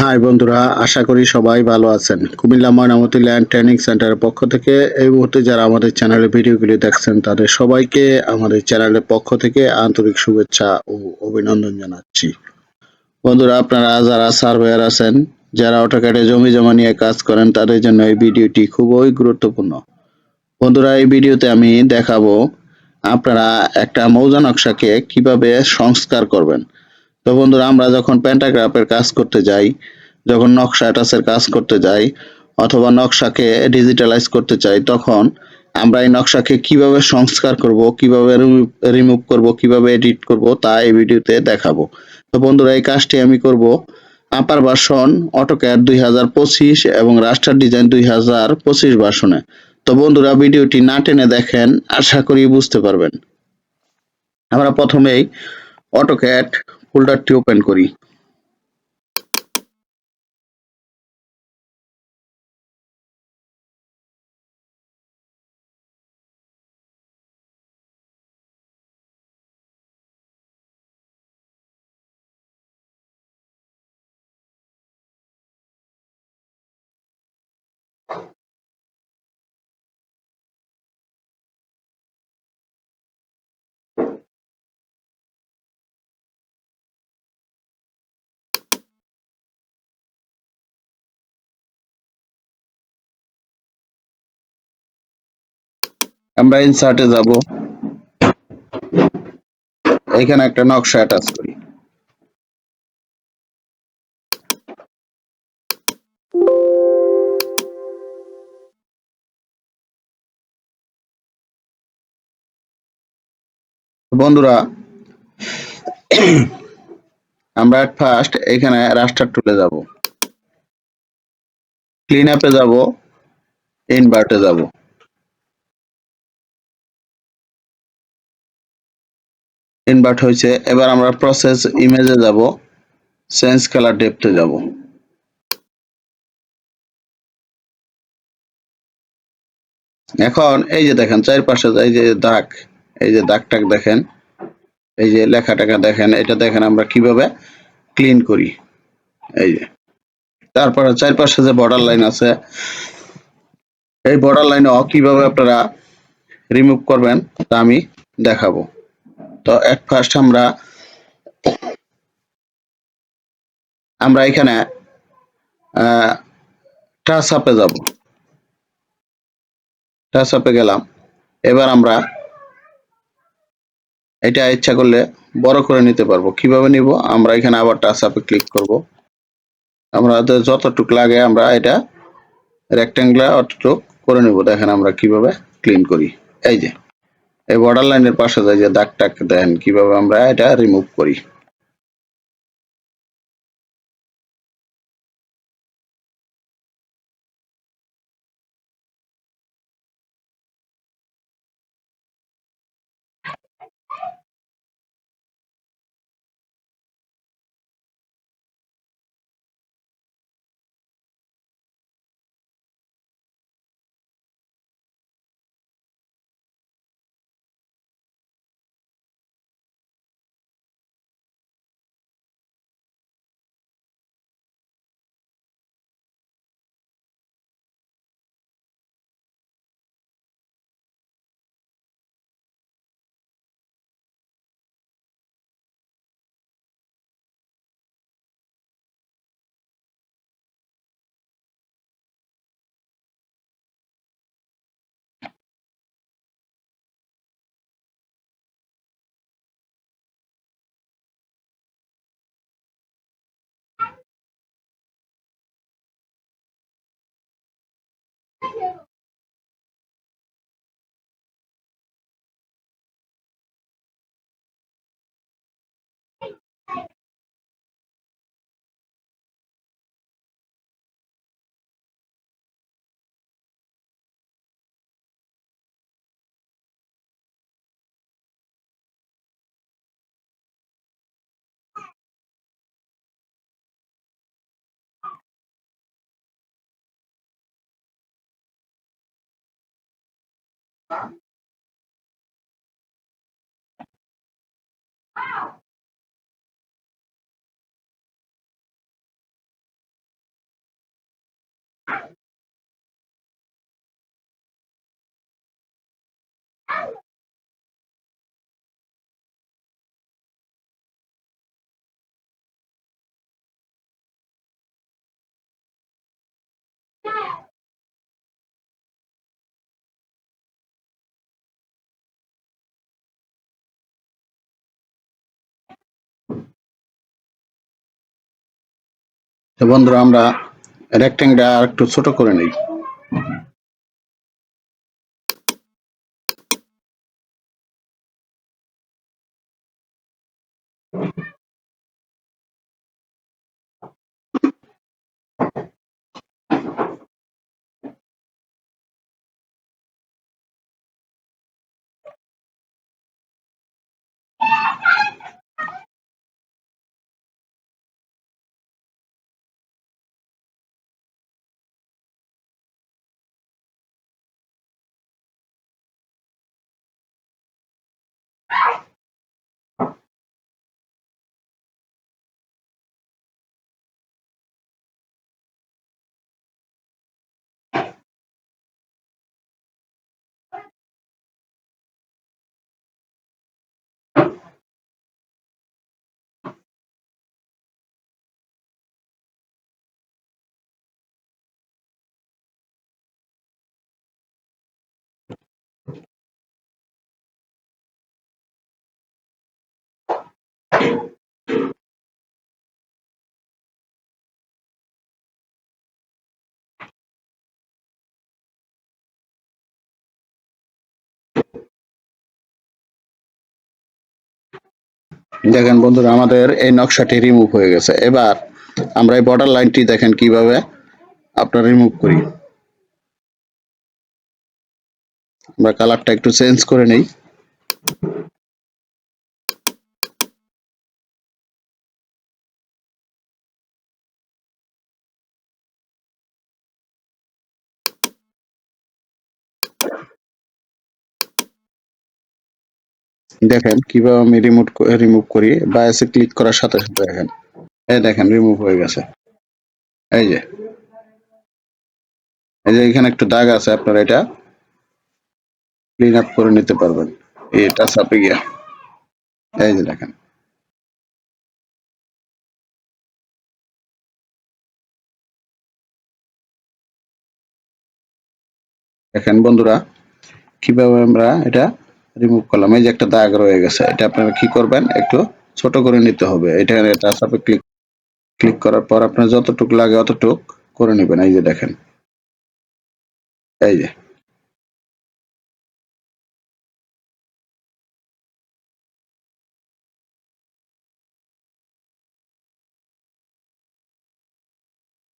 High বন্ধুরা, আশা করি সবাই ভালো আছেন। কুমিল্লা ময়নামতি ল্যান্ড ট্রেনিং সেন্টারের পক্ষ থেকে এই মুহূর্তে যারা আমাদের চ্যানেলের ভিডিওগুলি দেখছেন তাদের সবাইকে আমাদের চ্যানেলের পক্ষ থেকে আন্তরিক শুভেচ্ছা ও অভিনন্দন জানাচ্ছি। বন্ধুরা, আপনারা যারা সার্ভেয়ার আছেন, যারা অটোক্যাডে জমি জমা নিয়ে কাজ করেন, তাদের জন্য এই ভিডিওটি খুবই গুরুত্বপূর্ণ। বন্ধুরা, এই ভিডিওতে আমি দেখাবো আপনারা একটা মৌজা নকশাকে কিভাবে সংস্কার করবেন। তো বন্ধুরা, আমরা যখন প্যান্টাগ্রাফের কাজ করতে যাই, যখন নকশা অ্যাটাচের কাজ করতে যাই অথবা নকশাকে ডিজিটালাইজ করতে চাই, তখন আমরা এই নকশাকে কিভাবে সংস্কার করব, কিভাবে রিমুভ করব, কিভাবে এডিট করব তা এই ভিডিওতে দেখাবো। তো বন্ধুরা, এই কাজটি আমি করব আপার ভার্সন অটোক্যাড 2025 এবং রাস্টার ডিজাইন 2025 ভার্সনে। তো বন্ধুরা, ভিডিওটি না টেনে দেখেন, আশা করি বুঝতে পারবেন। আমরা প্রথমেই অটোক্যাড ফোল্ডারটি ওপেন করি। আমরা ইনসার্টে যাব, এখানে একটা নকশা অ্যাটাচ করি। বন্ধুরা, আমরা এট ফার্স্ট এখানে রাস্টার টুলে যাব, ক্লিন আপে যাব, ইনভার্টে যাব। ইনভার্ট হয়েছে, এবার আমরা প্রসেস ইমেজে যাব, চেঞ্জ কালার ডেপথে যাব। এখন এই যে দেখেন চারপাশে এই যে দাগ, এই যে দাগ টাগ দেখেন, এই যে লেখাটাকে দেখেন, এটা দেখেন আমরা কিভাবে ক্লিন করি। এই যে তারপরে চারপাশে যে বর্ডার লাইন আছে, এই বর্ডার লাইনও কিভাবে আপনারা রিমুভ করবেন তা আমি দেখাবো। তো এট ফার্স্ট আমরা এখানে টাচ আপে যাব, টাচ আপে গেলাম। এবার আমরা এটা ইচ্ছা করলে বড় করে নিতে পারবো। কিভাবে নিব? আমরা এখানে আবার টাচ আপে ক্লিক করব। আমাদের যতটুক লাগে আমরা এটা রেক্টেঙ্গুলার অতটুক করে নিব। দেখেন আমরা কিভাবে ক্লিন করি। এই যে এই বর্ডার লাইনের পাশে যে দাগ টাগ দেন, কিভাবে আমরা এটা রিমুভ করি। তো বন্ধুরা আমরা রেক্টেঙ্গেলটা আর একটু ছোট করে নিই। দেখেন বন্ধুরা আমাদের এই নকশাটি রিমুভ হয়ে গেছে। এবার আমরা এই বর্ডার লাইনটি দেখেন কিভাবে আপনার রিমুভ করি। আমরা কালারটা একটু চেঞ্জ করে নেই। দেখেন কিভাবে আমি রিমুভ করি, বায়াসে ক্লিক করার সাথে সাথে দেখেন এই দেখেন রিমুভ হয়ে গেছে। এই যে এখানে একটু দাগ আছে, আপনারা এটা ক্লিন আপ করে নিতে পারবেন এটা চাপে গিয়া। এই যে দেখেন দেখেন বন্ধুরা কিভাবে আমরা এটা রিমুভ করলাম। এই যে একটা দাগ রয়ে গেছে, এটা আপনারা কি করবেন একটু ছোট করে নিতে হবে। এটা টাচ আপে ক্লিক ক্লিক করার পর আপনার যতটুক লাগে অতটুক করে নেবেন। এই যে দেখেন এই যে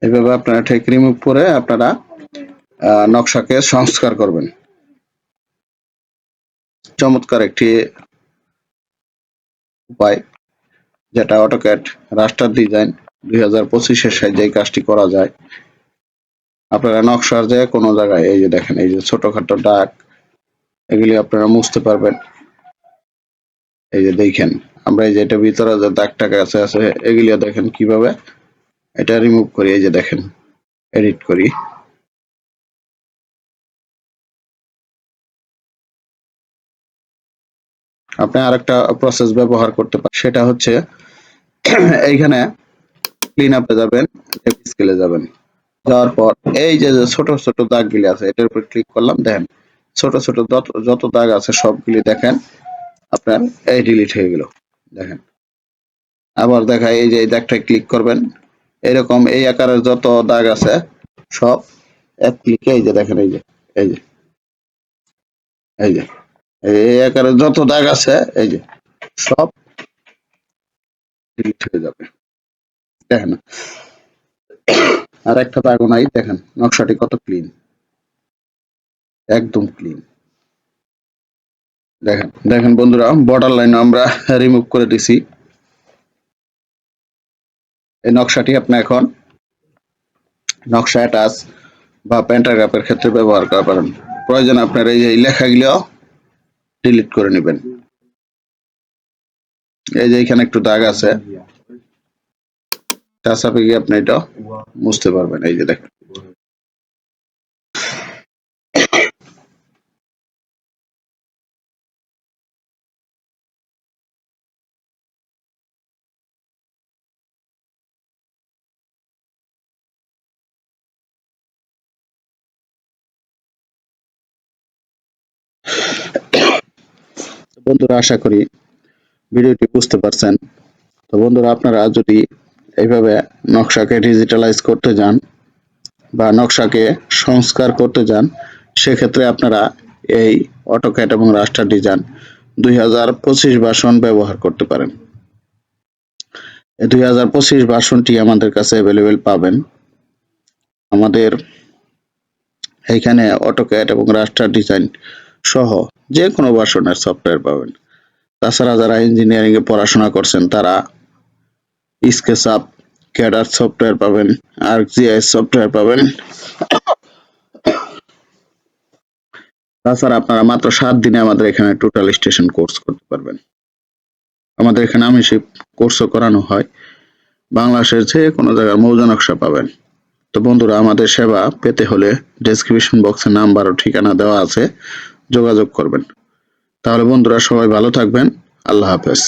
এইভাবে আপনারা ঠিক রিমুভ করে আপনারা নকশাকে সংস্কার করবেন। চমৎকার একটি উপায়, যেটা অটোক্যাড রাস্টার ডিজাইন 2025-এর সাহায্যে এই কাজটি করা যায়। আপনারা নকশার যে কোনো জায়গায় এই যে দেখেন এই যে ছোটখাটো দাগ এগুলি আপনারা মুছতে পারবেন। এই যে দেখেন আমরা এই যে এটা ভিতরে যে দাগ টাগ আছে এগুলি দেখেন কিভাবে এটা রিমুভ করি। এই যে দেখেন এডিট করি। আপনি আরেকটা প্রসেস ব্যবহার করতে পারেন, সেটা হচ্ছে এইখানে ক্লিন আপে যাবেন, স্কেলে যাবেন, যাওয়ার পর এই যে যে ছোট ছোট দাগগুলি আছে এটার উপর ক্লিক করলাম। দেখেন ছোট ছোট যত যত দাগ আছে সবগুলি দেখেন আপনার এই ডিলিট হয়ে গেল। দেখেন আবার দেখায় এই যে এই দাগটা ক্লিক করবেন, এরকম এই আকারের যত দাগ আছে সব এক ক্লিকে এই যে দেখেন এই যে এই যে এই যে এই আকারের যত দাগ আছে এই যে সব ডিলিট হয়ে যাবে। দেখেন আর একটা দাগও নাই। দেখেন নকশাটি কত ক্লিন, একদম ক্লিন। দেখেন দেখেন বন্ধুরা বর্ডার লাইন আমরা রিমুভ করে দিছি। এই নকশাটি আপনি এখন নকশা অ্যাটাচ বা প্যান্টাগ্রাফের ক্ষেত্রে ব্যবহার করতে পারেন। প্রয়োজন আপনার এই যে লেখাগুলো ডিলিট করে নেবেন। এই যে এখানে একটু দাগ আছে, টাচআপে গিয়ে আপনি এটা মুছতে পারবেন। এই যে দেখেন বন্ধুরা আশা করি ভিডিওটি বুঝতে পারছেন। তো বন্ধুরা আপনারা যদি এইভাবে নকশাকে ডিজিটালাইজ করতে যান বা নকশাকে সংস্কার করতে যান, সেক্ষেত্রে আপনারা এই অটোক্যাড এবং রাস্টার ডিজাইন 2025 ভার্সন ব্যবহার করতে পারেন। এই 2025 ভার্সনটি আমাদের কাছে অ্যাভেলেবেল পাবেন। আমাদের এইখানে অটোক্যাড এবং রাস্টার ডিজাইন সহ যে কোনো ভার্সনের সফটওয়্যার পাবেন। তাছাড়া যারা ইঞ্জিনিয়ারিং এ পড়াশোনা করছেন তারা স্কেচআপ, ক্যাডার সফটওয়্যার পাবেন, আর্কজিআইএস সফটওয়্যার পাবেন। তাছাড়া আপনারা মাত্র 7 দিনে আমাদের এখানে টোটাল স্টেশন কোর্স করতে পারবেন। আমাদের এখানে আমিশিপ কোর্সও করানো হয়। বাংলাদেশের যে কোনো জায়গার মৌজা নকশা পাবেন। তো বন্ধুরা, আমাদের সেবা পেতে হলে ডেসক্রিপশন বক্সে নাম্বার ও ঠিকানা দেওয়া আছে, যোগাযোগ করবেন। তাহলে বন্ধুরা, সবাই ভালো থাকবেন। আল্লাহ হাফেজ।